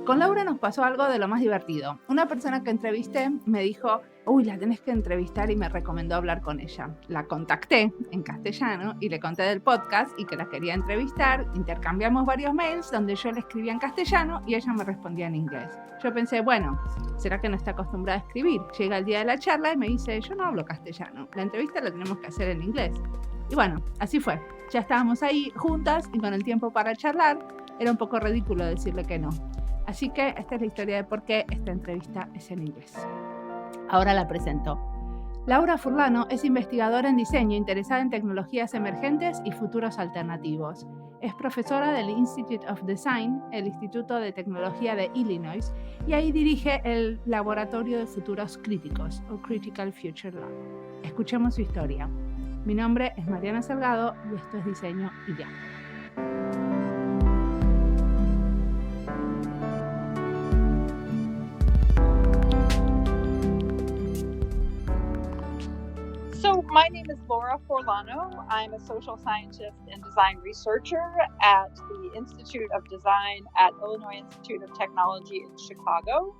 Con Laura nos pasó algo de lo más divertido. Una persona que entrevisté me dijo, uy, la tenés que entrevistar y me recomendó hablar con ella. La contacté en castellano y le conté del podcast y que la quería entrevistar. Intercambiamos varios mails donde yo le escribía en castellano y ella me respondía en inglés. Yo pensé, bueno, ¿será que no está acostumbrada a escribir? Llega el día de la charla y me dice, yo no hablo castellano, la entrevista la tenemos que hacer en inglés. Y bueno, así fue. Ya estábamos ahí juntas y con el tiempo para charlar, era un poco ridículo decirle que no. Así que esta es la historia de por qué esta entrevista es en inglés. Ahora la presento. Laura Forlano es investigadora en diseño, interesada en tecnologías emergentes y futuros alternativos. Es profesora del Institute of Design, el Instituto de Tecnología de Illinois, y ahí dirige el laboratorio de futuros críticos, o Critical Future Lab. Escuchemos su historia. Mi nombre es Mariana Salgado y esto es Diseño y ya. So my name is Laura Forlano. I'm a social scientist and design researcher at the Institute of Design at Illinois Institute of Technology in Chicago.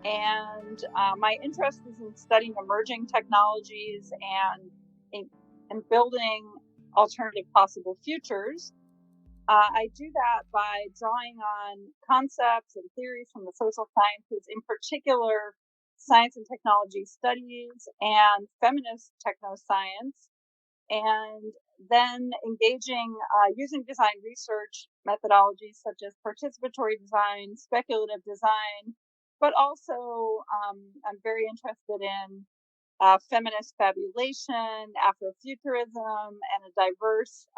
And my interest is in studying emerging technologies and building alternative possible futures. I do that by drawing on concepts and theories from the social sciences, in particular science and technology studies and feminist technoscience, and then engaging using design research methodologies such as participatory design, speculative design, but also I'm very interested in feminist fabulation, Afrofuturism, and a diverse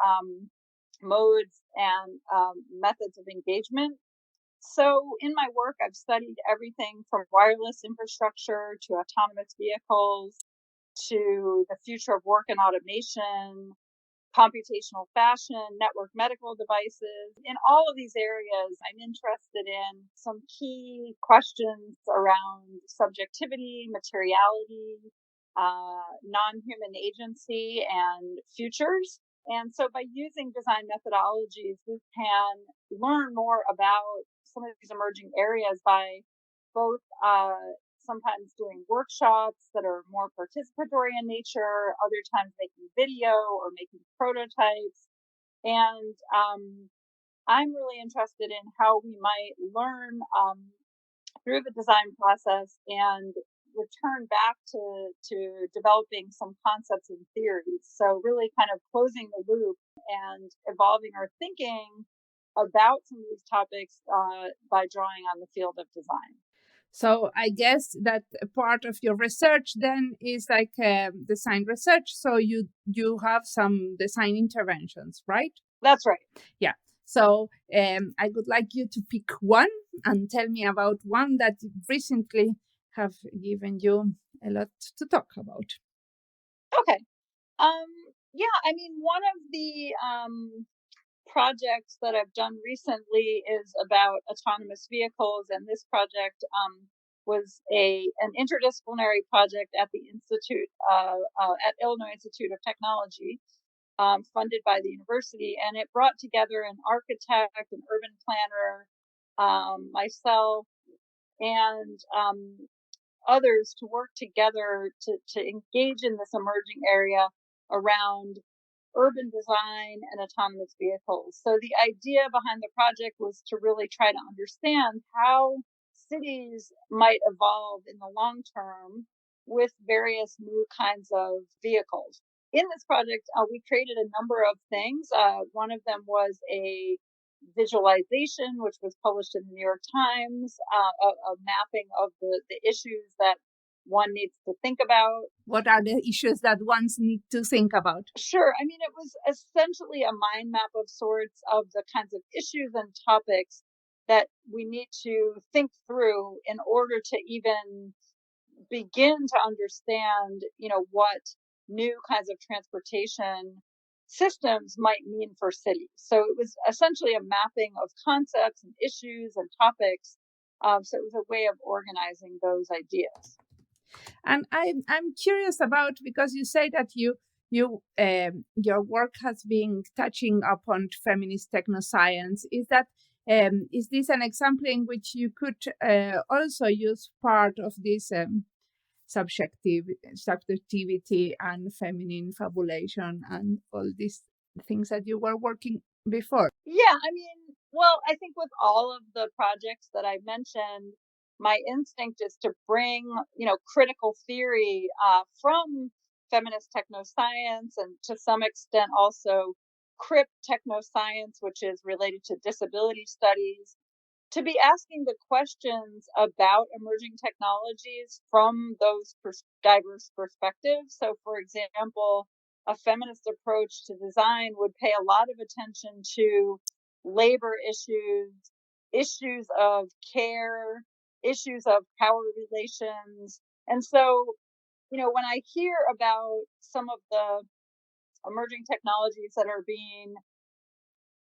modes and methods of engagement. So in my work, I've studied everything from wireless infrastructure to autonomous vehicles to the future of work and automation, computational fashion, network medical devices. In all of these areas, I'm interested in some key questions around subjectivity, materiality, non-human agency, and futures. And so by using design methodologies, we can learn more about some of these emerging areas by both sometimes doing workshops that are more participatory in nature, other times making video or making prototypes. And I'm really interested in how we might learn through the design process and return back to developing some concepts and theories. So really kind of closing the loop and evolving our thinking about some of these topics by drawing on the field of design. So I guess that part of your research then is like design research. So you have some design interventions, right? That's right. Yeah. So I would like you to pick one and tell me about one that recently have given you a lot to talk about. Okay. Yeah, I mean, one of the projects that I've done recently is about autonomous vehicles, and this project was an interdisciplinary project at the Institute at Illinois Institute of Technology, funded by the university, and it brought together an architect, an urban planner, myself, and others to work together to engage in this emerging area around urban design and autonomous vehicles. So the idea behind the project was to really try to understand how cities might evolve in the long term with various new kinds of vehicles. In this project, we created a number of things. One of them was a visualization, which was published in the New York Times, a mapping of the issues that one needs to think about. What are the issues that one needs to think about? Sure. I mean, it was essentially a mind map of sorts of the kinds of issues and topics that we need to think through in order to even begin to understand, what new kinds of transportation systems might mean for cities. So it was essentially a mapping of concepts and issues and topics. So it was a way of organizing those ideas. And I'm curious about, because you say that your work has been touching upon feminist technoscience, is that Is this an example in which you could also use part of this subjectivity and feminine fabulation and all these things that you were working before? Yeah, I mean, well, I think with all of the projects that I mentioned, my instinct is to bring, critical theory from feminist technoscience and to some extent also crypt technoscience, which is related to disability studies, to be asking the questions about emerging technologies from those diverse perspectives. So, for example, a feminist approach to design would pay a lot of attention to labor issues, issues of care, issues of power relations. And so, when I hear about some of the emerging technologies that are being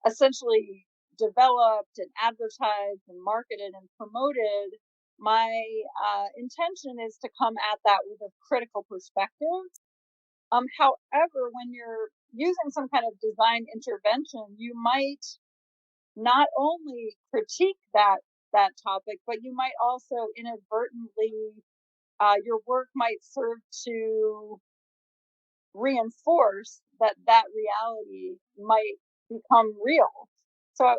essentially developed and advertised and marketed and promoted, my intention is to come at that with a critical perspective. However, when you're using some kind of design intervention, you might not only critique that topic, but you might also inadvertently your work might serve to reinforce that reality might become real. So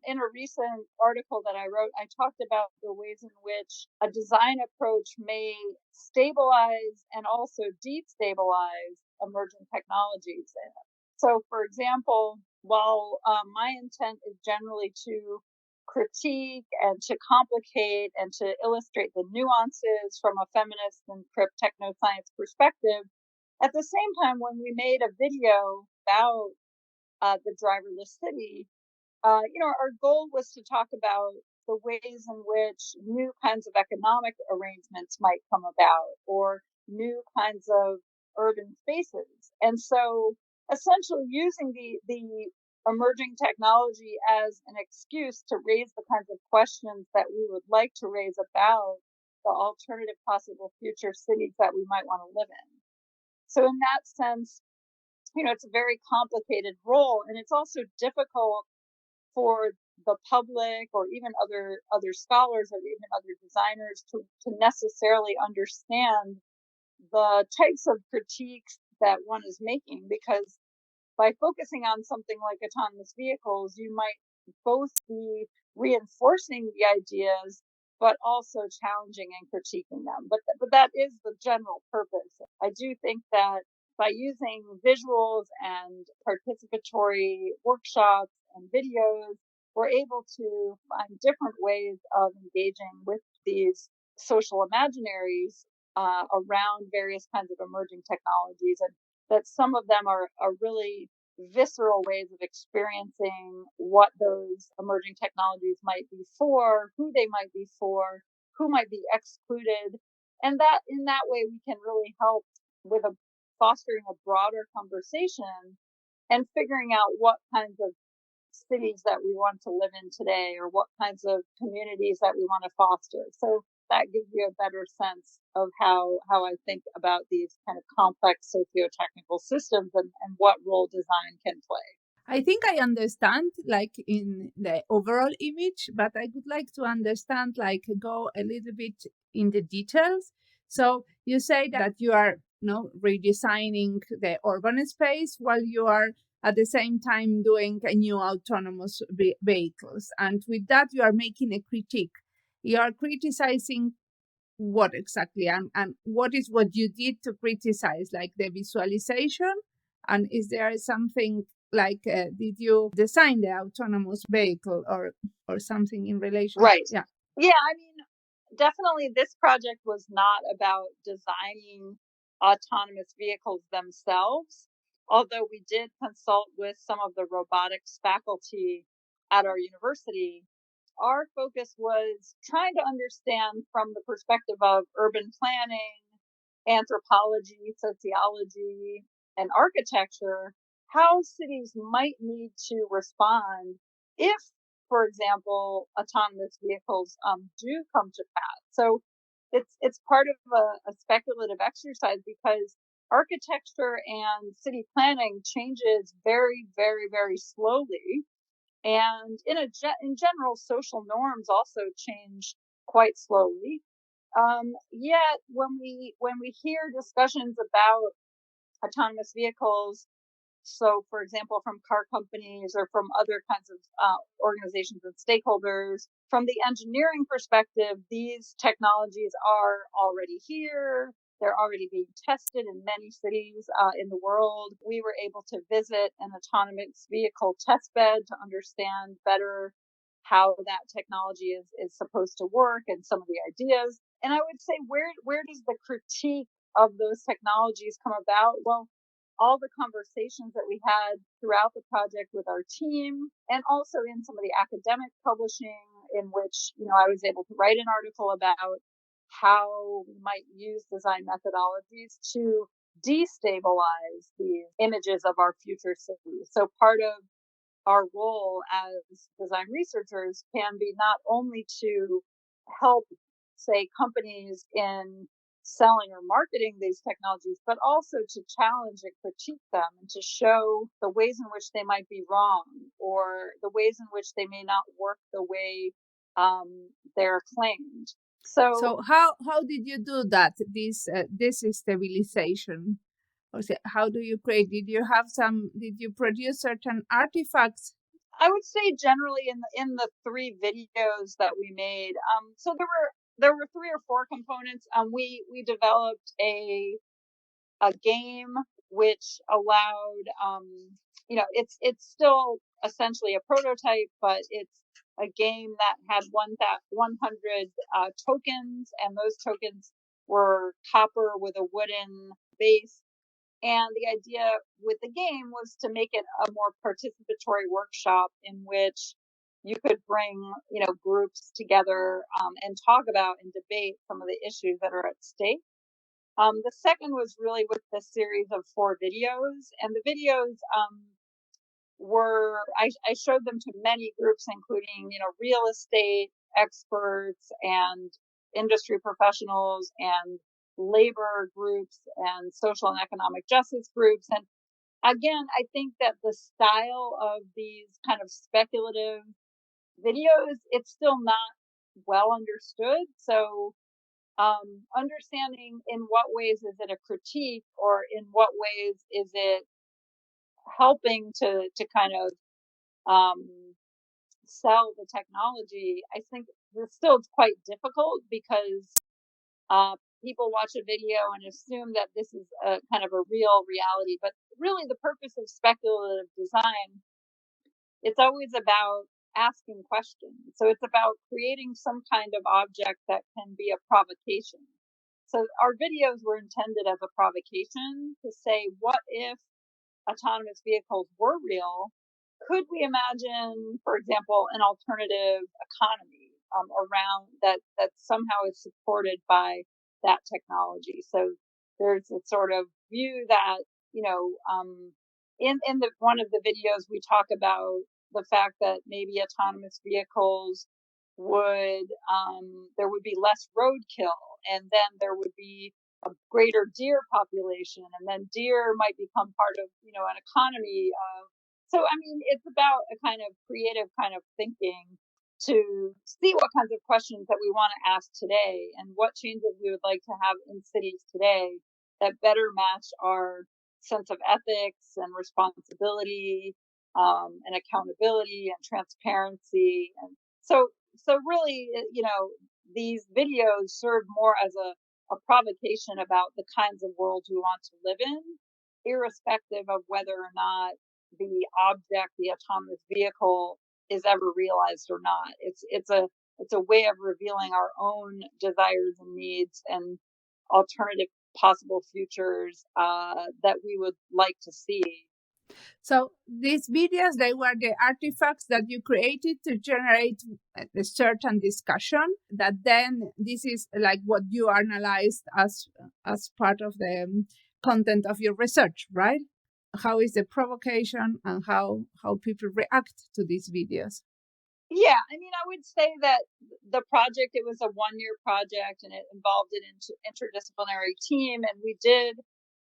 in a recent article that I wrote, I talked about the ways in which a design approach may stabilize and also destabilize emerging technologies. So, for example, while my intent is generally to critique and to complicate and to illustrate the nuances from a feminist and crypt technoscience perspective, at the same time, when we made a video about the driverless city, our goal was to talk about the ways in which new kinds of economic arrangements might come about or new kinds of urban spaces. And so essentially using the emerging technology as an excuse to raise the kinds of questions that we would like to raise about the alternative possible future cities that we might want to live in. So in that sense, it's a very complicated role, and it's also difficult for the public or even other scholars or even other designers to necessarily understand the types of critiques that one is making, because by focusing on something like autonomous vehicles, you might both be reinforcing the ideas but also challenging and critiquing them. But that is the general purpose. I do think that by using visuals and participatory workshops and videos, we're able to find different ways of engaging with these social imaginaries around various kinds of emerging technologies, and that some of them are really visceral ways of experiencing what those emerging technologies might be for, who they might be for, who might be excluded. And that in that way, we can really help with fostering a broader conversation and figuring out what kinds of cities that we want to live in today or what kinds of communities that we want to foster. So that gives you a better sense of how I think about these kind of complex socio-technical systems and what role design can play. I think I understand, like, in the overall image, but I would like to understand, like, go a little bit in the details. So you say that you are redesigning the urban space while you are at the same time doing a new autonomous vehicles. And with that, you are making a critique. You are criticizing what exactly? And what is what you did to criticize, like the visualization? And is there something like, did you design the autonomous vehicle or something in relation? Right. Yeah. Yeah, I mean, definitely this project was not about designing autonomous vehicles themselves, although we did consult with some of the robotics faculty at our university. Our focus was trying to understand from the perspective of urban planning, anthropology, sociology, and architecture, how cities might need to respond if, for example, autonomous vehicles do come to pass. So it's part of a speculative exercise because architecture and city planning changes very, very, very slowly. And in general, social norms also change quite slowly. Yet when we hear discussions about autonomous vehicles, so for example, from car companies or from other kinds of organizations and stakeholders, from the engineering perspective, these technologies are already here. They're already being tested in many cities in the world. We were able to visit an autonomous vehicle test bed to understand better how that technology is supposed to work and some of the ideas. And I would say, where does the critique of those technologies come about? Well, all the conversations that we had throughout the project with our team, and also in some of the academic publishing in which, I was able to write an article about how we might use design methodologies to destabilize the images of our future cities. So part of our role as design researchers can be not only to help, say, companies in selling or marketing these technologies, but also to challenge and critique them and to show the ways in which they might be wrong or the ways in which they may not work the way they're claimed. So how did you do that? This stabilization. How do you create? Did you produce certain artifacts? I would say generally in the 3 videos that we made, so there were 3 or 4 components. We developed a game which allowed, it's still essentially a prototype, but it's a game that had 100 tokens, and those tokens were copper with a wooden base. And the idea with the game was to make it a more participatory workshop in which you could bring, groups together and talk about and debate some of the issues that are at stake. The second was really with the series of 4 videos, and the videos I showed them to many groups, including, real estate experts and industry professionals and labor groups and social and economic justice groups. And again, I think that the style of these kind of speculative videos, it's still not well understood. So understanding in what ways is it a critique or in what ways is it helping to kind of sell the technology, I think it's quite difficult because people watch a video and assume that this is a kind of a real reality. But really the purpose of speculative design, it's always about asking questions. So it's about creating some kind of object that can be a provocation. So our videos were intended as a provocation to say, what if autonomous vehicles were real? Could we imagine, for example, an alternative economy around that somehow is supported by that technology? So there's a sort of view that, in one of the videos we talk about the fact that maybe autonomous vehicles there would be less roadkill, and then there would be a greater deer population, and then deer might become part of, an economy. So, I mean, it's about a kind of creative kind of thinking to see what kinds of questions that we want to ask today and what changes we would like to have in cities today that better match our sense of ethics and responsibility and accountability and transparency. And so really, these videos serve more as a provocation about the kinds of worlds we want to live in, irrespective of whether or not the object, the autonomous vehicle, is ever realized or not. It's a way of revealing our own desires and needs and alternative possible futures that we would like to see. So these videos, they were the artifacts that you created to generate a certain discussion that then this is like what you analyzed as part of the content of your research, right? How is the provocation and how people react to these videos? Yeah, I mean, I would say that the project, it was a 1-year project and it involved an interdisciplinary team. And we did,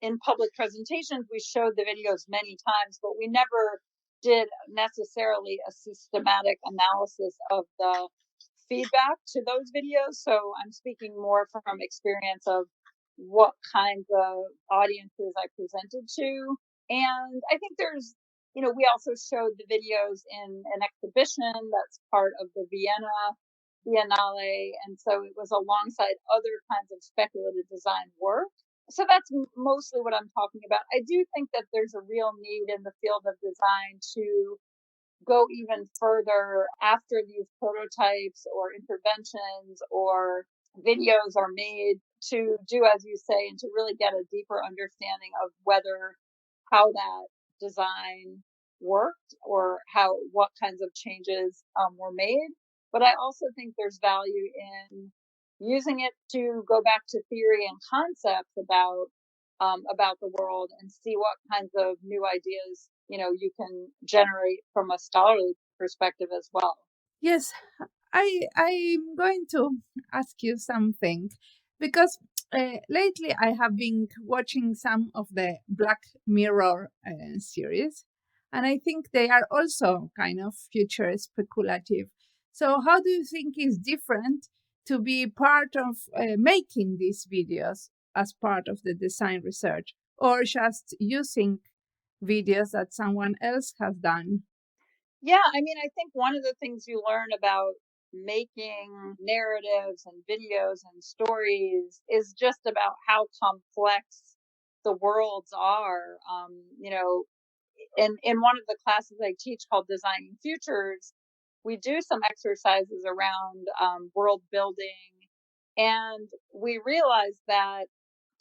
in public presentations, we showed the videos many times, but we never did necessarily a systematic analysis of the feedback to those videos. So I'm speaking more from experience of what kinds of audiences I presented to. And I think there's, we also showed the videos in an exhibition that's part of the Vienna Biennale. And so it was alongside other kinds of speculative design work. So that's mostly what I'm talking about. I do think that there's a real need in the field of design to go even further after these prototypes or interventions or videos are made to do, as you say, and to really get a deeper understanding of how that design worked or what kinds of changes were made. But I also think there's value in using it to go back to theory and concepts about the world and see what kinds of new ideas you can generate from a scholarly perspective as well. Yes, I'm going to ask you something because lately I have been watching some of the Black Mirror series, and I think they are also kind of future speculative. So how do you think is different to be part of making these videos as part of the design research, or just using videos that someone else has done? Yeah, I mean, I think one of the things you learn about making narratives and videos and stories is just about how complex the worlds are. In one of the classes I teach called Designing Futures, we do some exercises around world building, and we realize that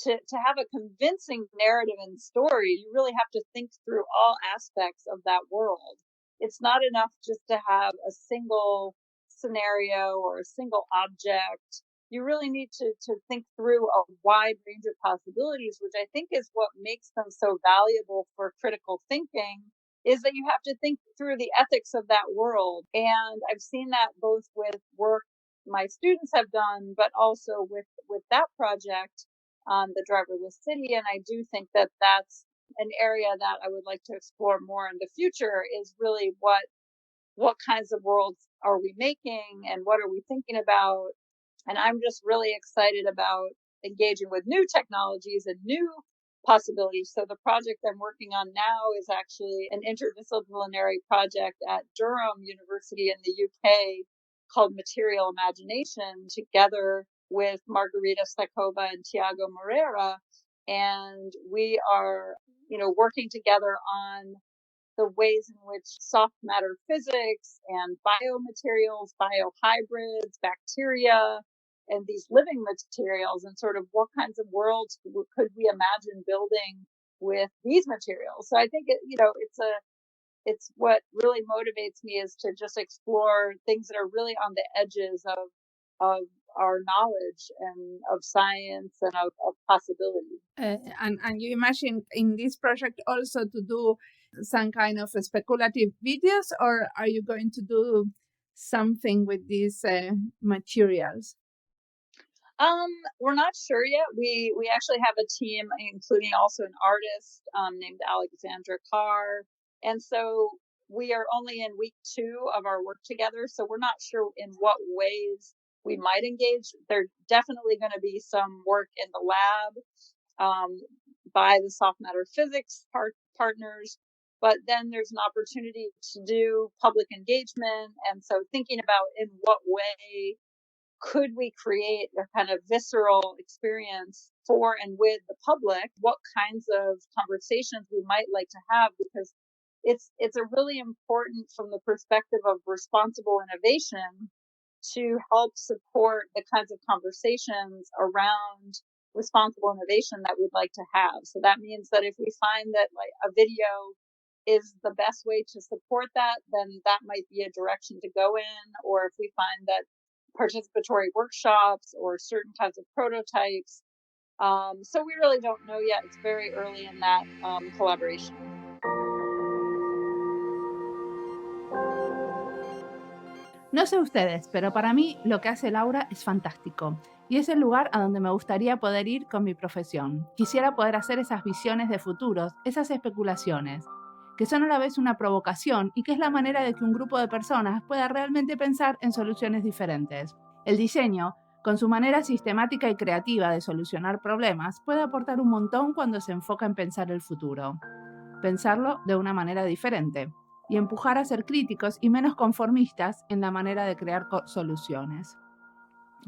to have a convincing narrative and story, you really have to think through all aspects of that world. It's not enough just to have a single scenario or a single object. You really need to think through a wide range of possibilities, which I think is what makes them so valuable for critical thinking, is that you have to think through the ethics of that world. And I've seen that both with work my students have done, but also with that project on the driverless city. And I do think that that's an area that I would like to explore more in the future, is really what kinds of worlds are we making and what are we thinking about. And I'm just really excited about engaging with new technologies and new possibilities. So the project I'm working on now is actually an interdisciplinary project at Durham University in the UK called Material Imagination, together with Margarita Stakova and Tiago Moreira. And we are, working together on the ways in which soft matter physics and biomaterials, biohybrids, bacteria, and these living materials, and sort of what kinds of worlds could we imagine building with these materials. So I think it's what really motivates me, is to just explore things that are really on the edges of our knowledge and of science and of possibility. And you imagine in this project also to do some kind of speculative videos, or are you going to do something with these materials? We're not sure yet. We actually have a team, including also an artist named Alexandra Carr. And so we are only in week 2 of our work together. So we're not sure in what ways we might engage. There's definitely going to be some work in the lab by the soft matter physics partners. But then there's an opportunity to do public engagement. And so thinking about in what way could we create a kind of visceral experience for and with the public, what kinds of conversations we might like to have, because it's a really important, from the perspective of responsible innovation, to help support the kinds of conversations around responsible innovation that we'd like to have. So that means that if we find that like a video is the best way to support that, then that might be a direction to go in. Or if we find that participatory workshops or certain kinds of prototypes. So we really don't know yet. It's very early in that collaboration. No sé ustedes, pero para mí lo que hace Laura es fantástico. Y es el lugar a donde me gustaría poder ir con mi profesión. Quisiera poder hacer esas visiones de futuros, esas especulaciones. que son a la vez una provocación y que es la manera de que un grupo de personas pueda realmente pensar en soluciones diferentes. El diseño, con su manera sistemática y creativa de solucionar problemas, puede aportar un montón cuando se enfoca en pensar el futuro. Pensarlo de una manera diferente y empujar a ser críticos y menos conformistas en la manera de crear soluciones.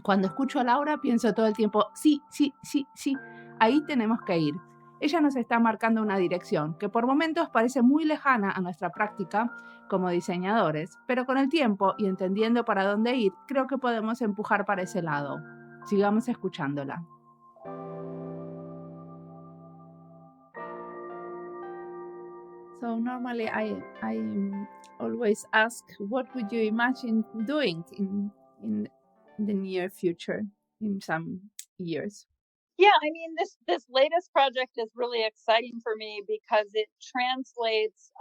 Cuando escucho a Laura pienso todo el tiempo, sí, ahí tenemos que ir. Ella nos está marcando una dirección que por momentos parece muy lejana a nuestra práctica como diseñadores, pero con el tiempo y entendiendo para dónde ir, creo que podemos empujar para ese lado. Sigamos escuchándola. So normally I always ask, what would you imagine doing in the near future, in some years? Yeah, I mean, this latest project is really exciting for me because it translates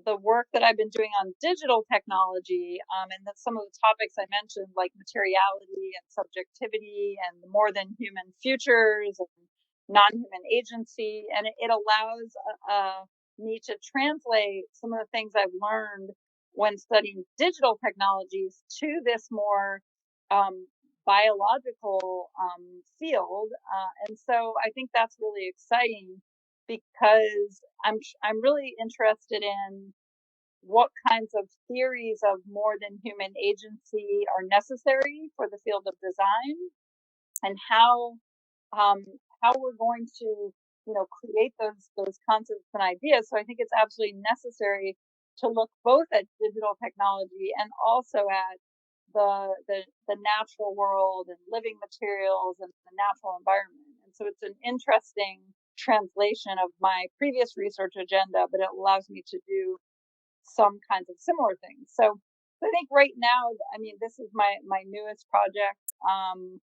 the work that I've been doing on digital technology and that some of the topics I mentioned, like materiality and subjectivity and more than human futures and non-human agency, and it allows me to translate some of the things I've learned when studying digital technologies to this more biological field, and so I think that's really exciting because I'm really interested in what kinds of theories of more than human agency are necessary for the field of design, and how we're going to create those concepts and ideas. So I think it's absolutely necessary to look both at digital technology and also at the natural world and living materials and the natural environment. And so it's an interesting translation of my previous research agenda, but it allows me to do some kinds of similar things. So I think right now, I mean, this is my newest project. I'm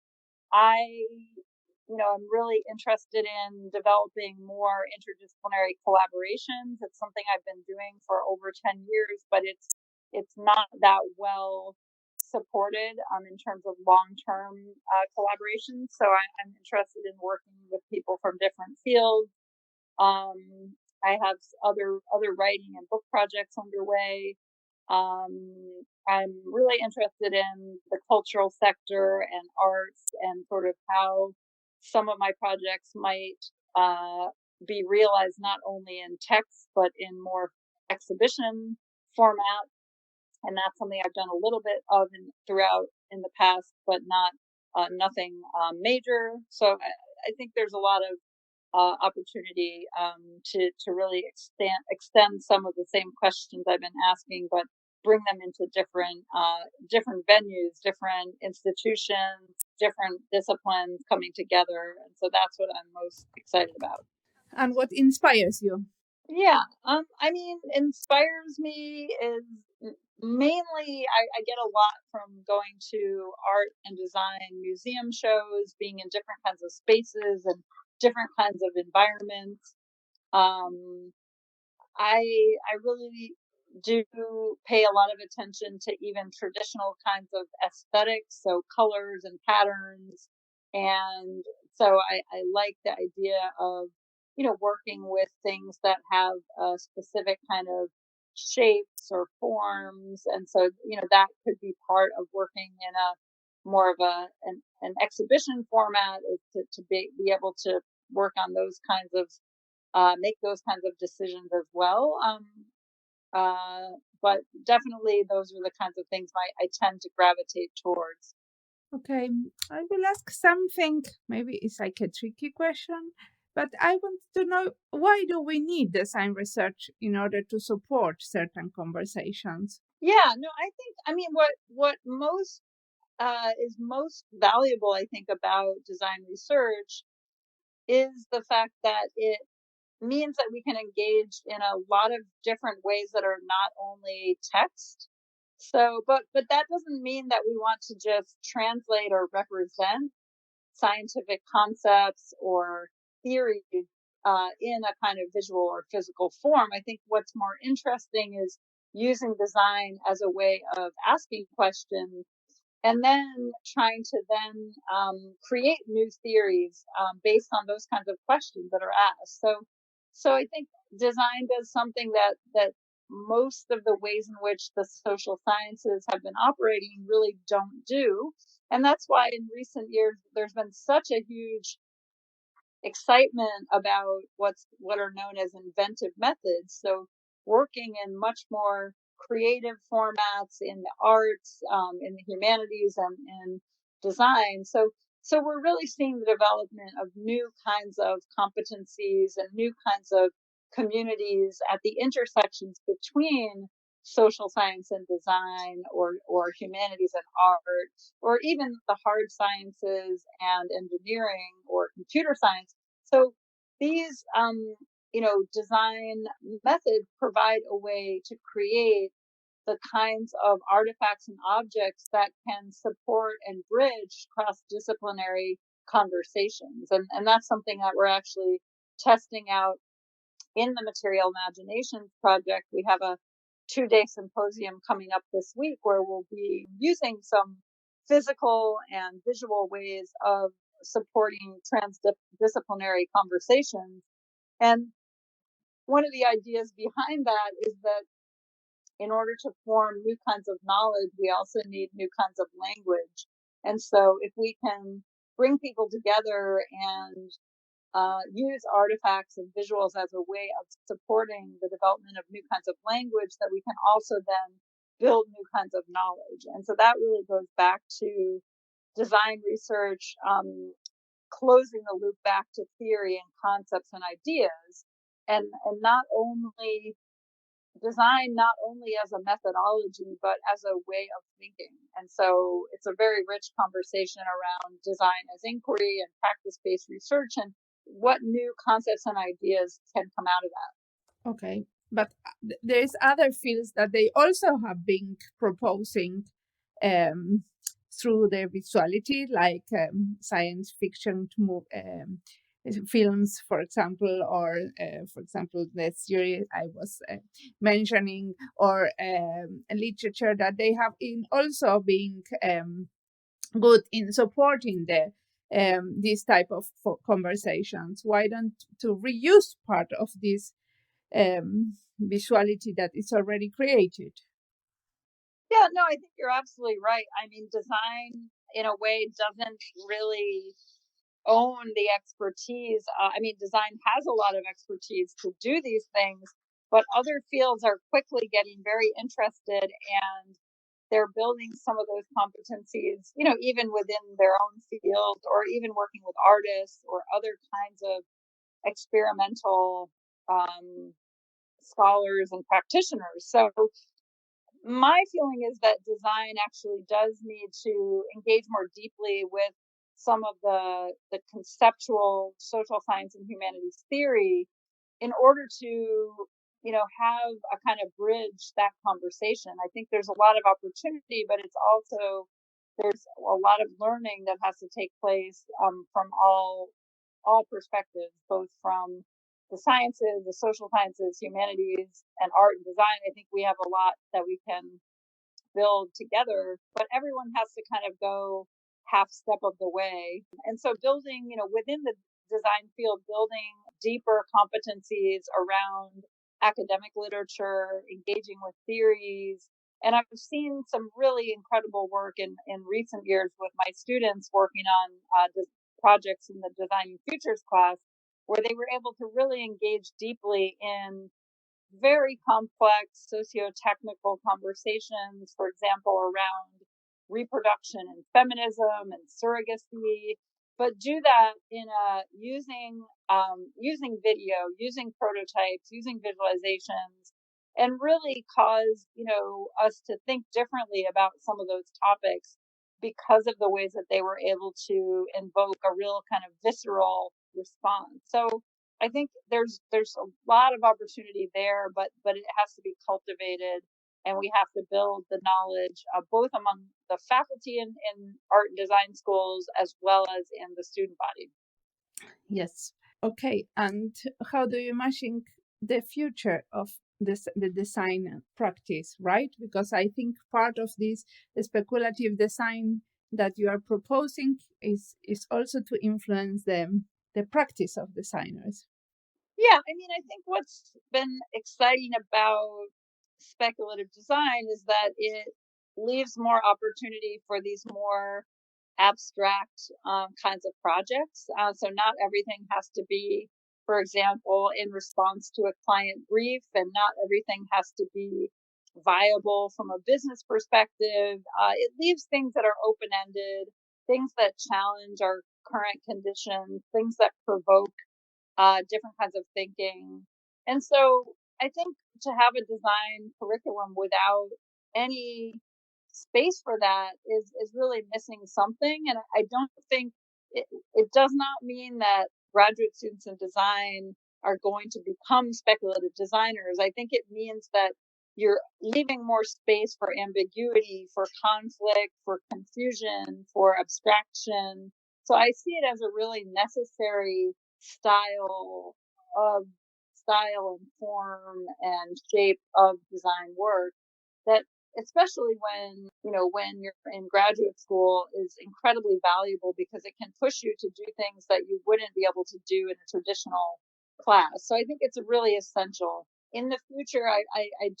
really interested in developing more interdisciplinary collaborations. It's something I've been doing for over 10 years, but it's not that well supported in terms of long-term collaboration. So I'm interested in working with people from different fields. I have other writing and book projects underway. I'm really interested in the cultural sector and arts and sort of how some of my projects might be realized not only in text but in more exhibition format. And that's something I've done a little bit of throughout in the past, but nothing major. So I think there's a lot of opportunity to really extend some of the same questions I've been asking, but bring them into different venues, different institutions, different disciplines coming together. And so that's what I'm most excited about. And what inspires you? Yeah, I mean, inspires me is mainly I get a lot from going to art and design museum shows, being in different kinds of spaces and different kinds of environments. I really do pay a lot of attention to even traditional kinds of aesthetics, so colors and patterns. And so I like the idea of, working with things that have a specific kind of shapes or forms. And so, that could be part of working in a more of an exhibition format, is to be able to work on those kinds of make those kinds of decisions as well. But definitely those are the kinds of things I tend to gravitate towards. Okay, I will ask something, maybe it's like a tricky question, but I want to know, why do we need design research in order to support certain conversations? Yeah, no, I mean, what most is most valuable, I think, about design research is the fact that it means that we can engage in a lot of different ways that are not only text. So, but that doesn't mean that we want to just translate or represent scientific concepts or theories in a kind of visual or physical form. I think what's more interesting is using design as a way of asking questions and then trying to then create new theories based on those kinds of questions that are asked. So I think design does something that most of the ways in which the social sciences have been operating really don't do. And that's why in recent years there's been such a huge excitement about what are known as inventive methods. So working in much more creative formats in the arts, in the humanities, and in design. So we're really seeing the development of new kinds of competencies and new kinds of communities at the intersections between social science and design, or humanities and art, or even the hard sciences and engineering or computer science. So these, design methods provide a way to create the kinds of artifacts and objects that can support and bridge cross-disciplinary conversations. And that's something that we're actually testing out in the Material Imaginations project. We have a 2-day symposium coming up this week where we'll be using some physical and visual ways of supporting transdisciplinary conversations. And one of the ideas behind that is that in order to form new kinds of knowledge, we also need new kinds of language. And so if we can bring people together and use artifacts and visuals as a way of supporting the development of new kinds of language, that we can also then build new kinds of knowledge. And so that really goes back to design research, closing the loop back to theory and concepts and ideas, and not only design not only as a methodology, but as a way of thinking. And so it's a very rich conversation around design as inquiry and practice-based research, and what new concepts and ideas can come out of that. Okay, but there's other fields that they also have been proposing through their visuality, like science fiction films, for example, or for example, the series I was mentioning, or literature, that they have also been good in supporting these type of conversations. Why don't to reuse part of this visuality that is already created? Yeah, no, I think you're absolutely right. I mean, design in a way doesn't really own the expertise. Design has a lot of expertise to do these things, but other fields are quickly getting very interested, and they're building some of those competencies, even within their own field, or even working with artists or other kinds of experimental scholars and practitioners. So my feeling is that design actually does need to engage more deeply with some of the conceptual social science and humanities theory in order to have a kind of bridge that conversation. I think there's a lot of opportunity, but there's a lot of learning that has to take place from all perspectives, both from the sciences, the social sciences, humanities, and art and design. I think we have a lot that we can build together, but everyone has to kind of go half step of the way. And so building, within the design field, building deeper competencies around academic literature, engaging with theories. And I've seen some really incredible work in recent years with my students working on projects in the Designing Futures class, where they were able to really engage deeply in very complex socio-technical conversations, for example, around reproduction and feminism and surrogacy, but do that in using video, using prototypes, using visualizations, and really cause us to think differently about some of those topics because of the ways that they were able to invoke a real kind of visceral response. So I think there's a lot of opportunity there, but it has to be cultivated, and we have to build the knowledge both among the faculty in art and design schools as well as in the student body. Yes. Okay. And how do you imagine the future of the design practice, right? Because I think part of this speculative design that you are proposing is also to influence the practice of designers. Yeah, I mean, I think what's been exciting about speculative design is that it leaves more opportunity for these more abstract kinds of projects. So not everything has to be, for example, in response to a client brief, and not everything has to be viable from a business perspective. It leaves things that are open ended, things that challenge our current conditions, things that provoke different kinds of thinking. And so I think to have a design curriculum without any space for that is really missing something. And I don't think it does not mean that graduate students in design are going to become speculative designers. I think it means that you're leaving more space for ambiguity, for conflict, for confusion, for abstraction. So I see it as a really necessary style of style and form and shape of design work that, especially when you're in graduate school, is incredibly valuable because it can push you to do things that you wouldn't be able to do in a traditional class. So I think it's really essential. In the future, I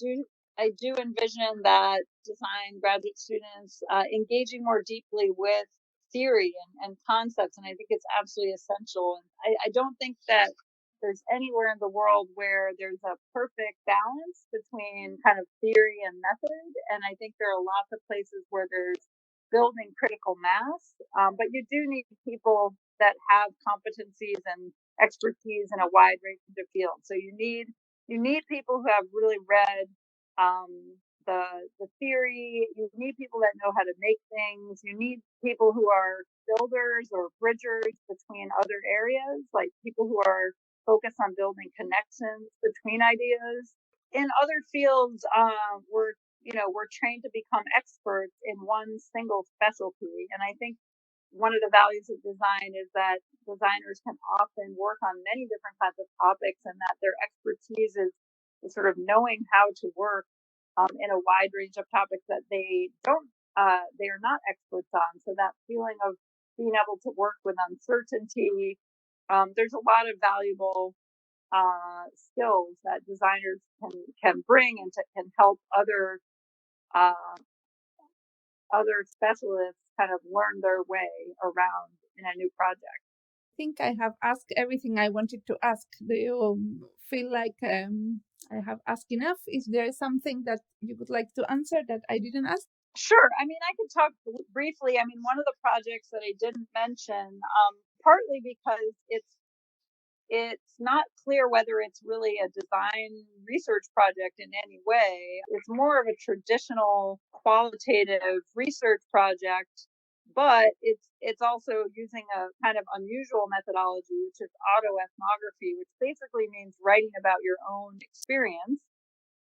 do envision that design graduate students engaging more deeply with theory and concepts, and I think it's absolutely essential. And I don't think that there's anywhere in the world where there's a perfect balance between kind of theory and method. And I think there are lots of places where there's building critical mass, but you do need people that have competencies and expertise in a wide range of fields. So you need people who have really read the theory. You need people that know how to make things. You need people who are builders or bridgers between other areas, like people who are focused on building connections between ideas. In other fields, we're trained to become experts in one single specialty, and I think one of the values of design is that designers can often work on many different kinds of topics, and that their expertise is sort of knowing how to work in a wide range of topics that they are not experts on. So that feeling of being able to work with uncertainty, there's a lot of valuable skills that designers can bring and can help uh, other specialists kind of learn their way around in a new project. I think I have asked everything I wanted to ask. Do you feel like I have asked enough? Is there something that you would like to answer that I didn't ask? Sure. I mean, I could talk briefly. I mean, one of the projects that I didn't mention, partly because it's not clear whether it's really a design research project in any way. It's more of a traditional qualitative research project, but it's also using a kind of unusual methodology, which is autoethnography, which basically means writing about your own experience.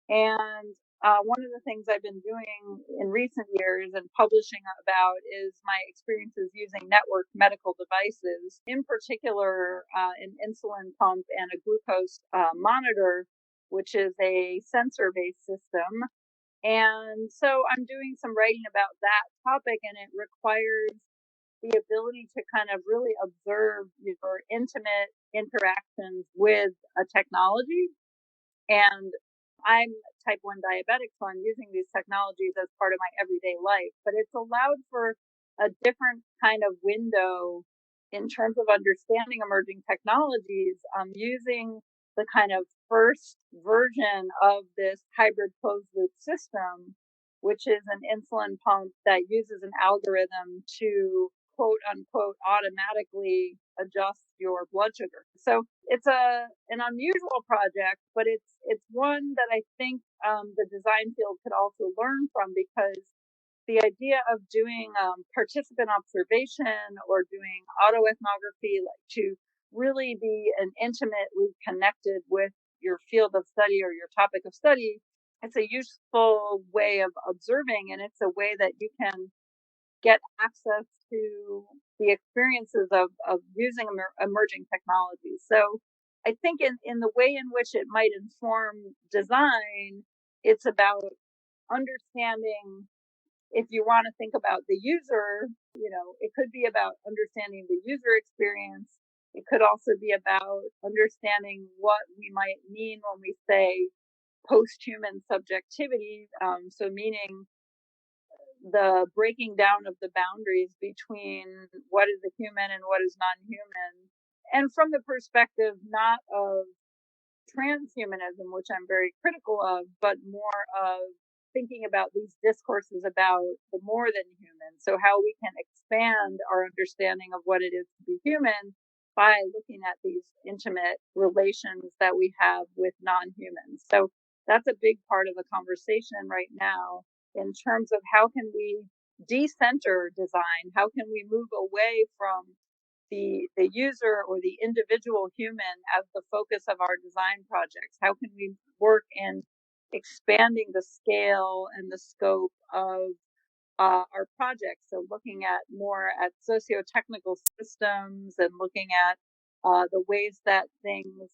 And one of the things I've been doing in recent years and publishing about is my experiences using networked medical devices, in particular an insulin pump and a glucose monitor, which is a sensor based system. And so I'm doing some writing about that topic, and it requires the ability to kind of really observe your intimate interactions with a technology. And I'm type 1 diabetic, so I'm using these technologies as part of my everyday life. But it's allowed for a different kind of window in terms of understanding emerging technologies, using the kind of first version of this hybrid closed loop system, which is an insulin pump that uses an algorithm to quote unquote automatically adjust your blood sugar. So it's an unusual project, but it's one that I think the design field could also learn from, because the idea of doing participant observation or doing autoethnography, like to really be an intimately connected with your field of study or your topic of study, it's a useful way of observing, and it's a way that you can get access to the experiences of using emerging technologies. So I think in the way in which it might inform design, it's about understanding, if you want to think about the user, it could be about understanding the user experience It could also be about understanding what we might mean when we say post-human subjectivity, so meaning the breaking down of the boundaries between what is a human and what is non-human, and from the perspective not of transhumanism, which I'm very critical of, but more of thinking about these discourses about the more than human. So how we can expand our understanding of what it is to be human by looking at these intimate relations that we have with non-humans. So that's a big part of the conversation right now in terms of how can we decenter design? How can we move away from the user or the individual human as the focus of our design projects? How can we work in expanding the scale and the scope of our projects? So looking at more at socio-technical systems and looking at the ways that things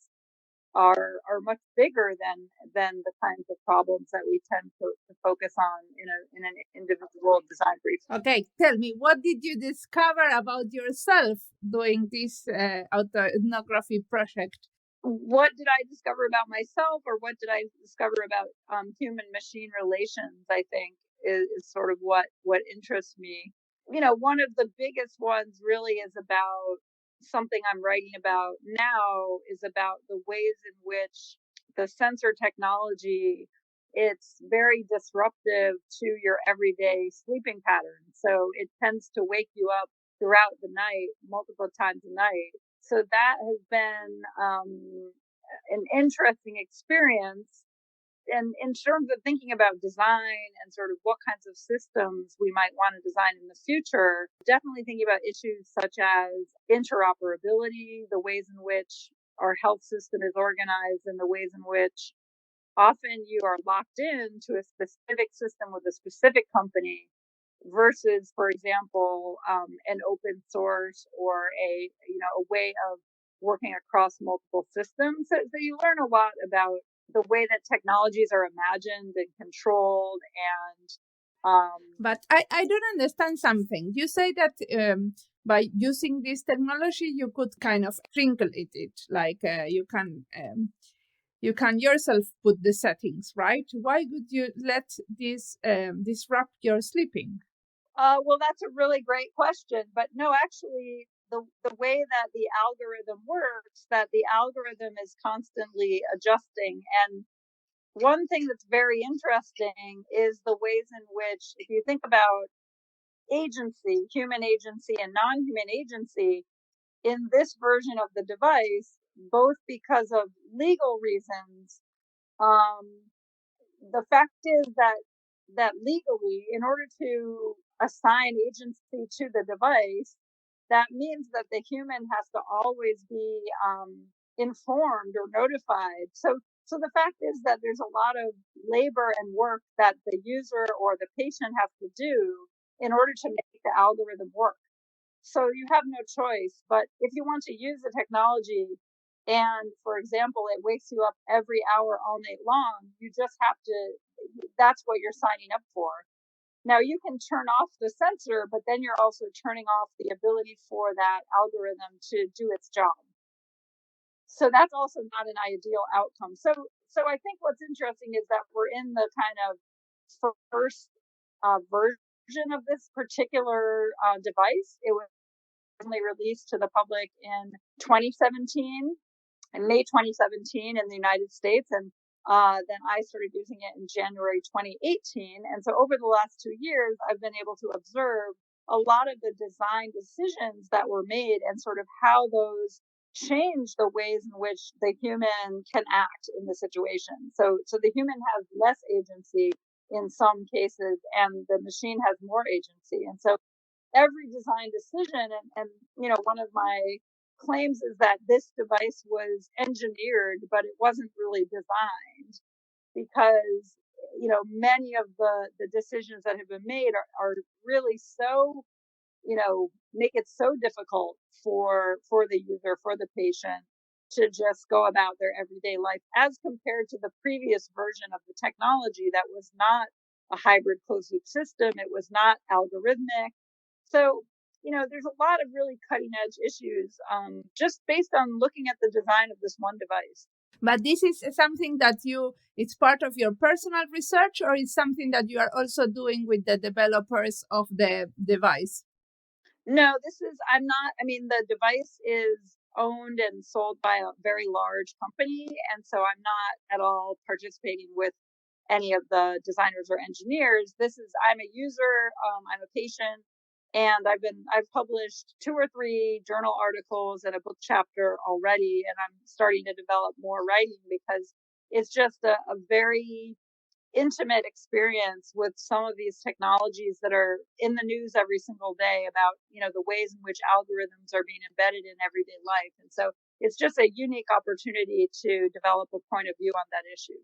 are much bigger than the kinds of problems that we tend to focus on in an individual design brief. Okay, tell me, what did you discover about yourself doing this autoethnography project? What did I discover about myself, or what did I discover about human machine relations? I think is sort of what interests me. You know, one of the biggest ones really is about something I'm writing about now, is about the ways in which the sensor technology, it's very disruptive to your everyday sleeping pattern. So it tends to wake you up throughout the night, multiple times a night. So that has been an interesting experience. And in terms of thinking about design and sort of what kinds of systems we might want to design in the future, definitely thinking about issues such as interoperability, the ways in which our health system is organized, and the ways in which often you are locked in to a specific system with a specific company versus, for example, an open source or a way of working across multiple systems. So you learn a lot about the way that technologies are imagined and controlled. But I don't understand something. You say that by using this technology, you could kind of crinkle it, like you can yourself put the settings, right? Why would you let this disrupt your sleeping? Well, that's a really great question. But no, actually, the way that the algorithm works, that the algorithm is constantly adjusting. And one thing that's very interesting is the ways in which, if you think about agency, human agency and non-human agency, in this version of the device, both because of legal reasons, um, the fact is that legally, in order to assign agency to the device, that means that the human has to always be informed or notified. So the fact is that there's a lot of labor and work that the user or the patient has to do in order to make the algorithm work. So you have no choice. But if you want to use the technology and, for example, it wakes you up every hour all night long, you just have to, that's what you're signing up for. Now you can turn off the sensor, but then you're also turning off the ability for that algorithm to do its job. So that's also not an ideal outcome. So I think what's interesting is that we're in the kind of first version of this particular device. It was originally released to the public in 2017, in May 2017 in the United States, and then I started using it in January 2018. And so over the last 2 years, I've been able to observe a lot of the design decisions that were made and sort of how those change the ways in which the human can act in the situation. So the human has less agency in some cases, and the machine has more agency. And so every design decision, and one of my claims is that this device was engineered, but it wasn't really designed, because many of the decisions that have been made are really so make it so difficult for the user, for the patient, to just go about their everyday life, as compared to the previous version of the technology that was not a hybrid closed loop system. It was not algorithmic. So there's a lot of really cutting edge issues just based on looking at the design of this one device. But this is something that it's part of your personal research, or it's something that you are also doing with the developers of the device? No, the device is owned and sold by a very large company. And so I'm not at all participating with any of the designers or engineers. I'm a user, I'm a patient, and I've published 2 or 3 journal articles and a book chapter already, and I'm starting to develop more writing because it's just a very intimate experience with some of these technologies that are in the news every single day about, the ways in which algorithms are being embedded in everyday life. And so it's just a unique opportunity to develop a point of view on that issue.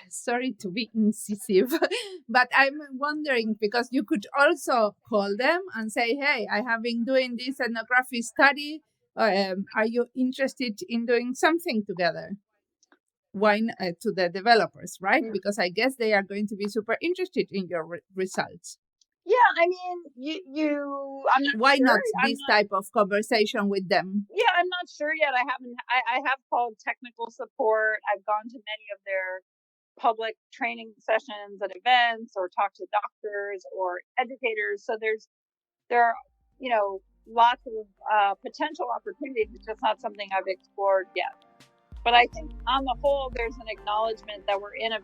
Sorry to be incisive, but I'm wondering, because you could also call them and say, hey, I have been doing this ethnography study. Are you interested in doing something together? Why to the developers, right? Because I guess they are going to be super interested in your results. Yeah, I'm not Why sure. not this type of conversation with them? Yeah, I'm not sure yet. I have called technical support. I've gone to many of their public training sessions and events, or talked to doctors or educators. So there are, lots of potential opportunities. It's just not something I've explored yet. But I think on the whole, there's an acknowledgement that we're in a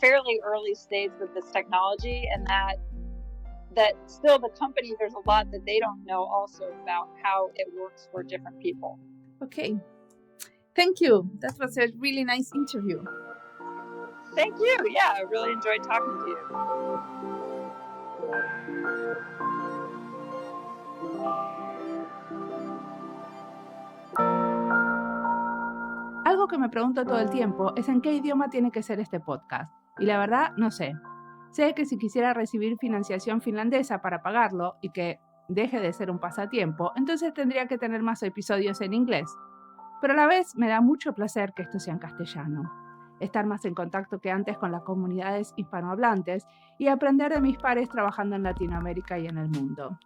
fairly early stage with this technology, and that still the company, there's a lot that they don't know also about how it works for different people. Okay. Thank you. That was a really nice interview. Thank you. Yeah, I really enjoyed talking to you. Algo que me pregunto todo el tiempo es en qué idioma tiene que ser este podcast. Y la verdad, no sé. Sé que si quisiera recibir financiación finlandesa para pagarlo y que deje de ser un pasatiempo, entonces tendría que tener más episodios en inglés. Pero a la vez me da mucho placer que esto sea en castellano. Estar más en contacto que antes con las comunidades hispanohablantes y aprender de mis pares trabajando en Latinoamérica y en el mundo.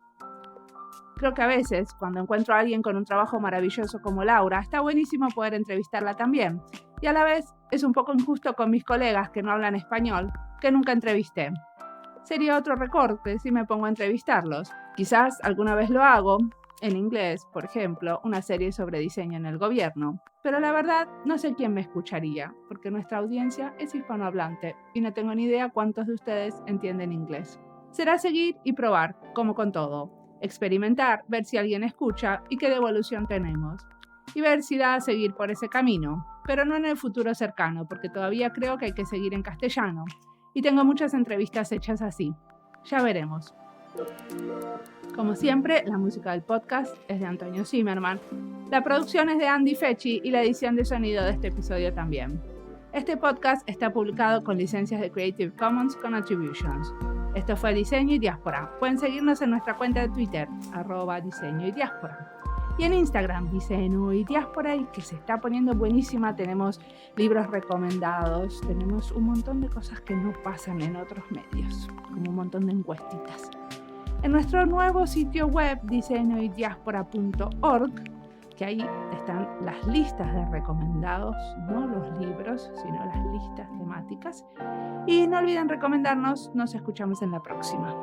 Creo que a veces, cuando encuentro a alguien con un trabajo maravilloso como Laura, está buenísimo poder entrevistarla también. Y a la vez es un poco injusto con mis colegas que no hablan español, que nunca entrevisté. Sería otro recorte si me pongo a entrevistarlos. Quizás alguna vez lo hago, en inglés, por ejemplo, una serie sobre diseño en el gobierno. Pero la verdad, no sé quién me escucharía, porque nuestra audiencia es hispanohablante y no tengo ni idea cuántos de ustedes entienden inglés. Será seguir y probar, como con todo. Experimentar, ver si alguien escucha y qué devolución tenemos. Y ver si da a seguir por ese camino, pero no en el futuro cercano, porque todavía creo que hay que seguir en castellano. Y tengo muchas entrevistas hechas así. Ya veremos. Como siempre, la música del podcast es de Antonio Zimmerman, la producción es de Andy Fechi y la edición de sonido de este episodio también. Este podcast está publicado con licencias de Creative Commons con Attributions. Esto fue Diseño y Diáspora. Pueden seguirnos en nuestra cuenta de Twitter, @Diseño y Diáspora. Y en Instagram, Diseño y Diáspora, y que se está poniendo buenísima. Tenemos libros recomendados, tenemos un montón de cosas que no pasan en otros medios, como un montón de encuestitas. En nuestro nuevo sitio web, diseñoydiaspora.org, que ahí están las listas de recomendados, no los libros, sino las listas temáticas. Y no olviden recomendarnos, nos escuchamos en la próxima.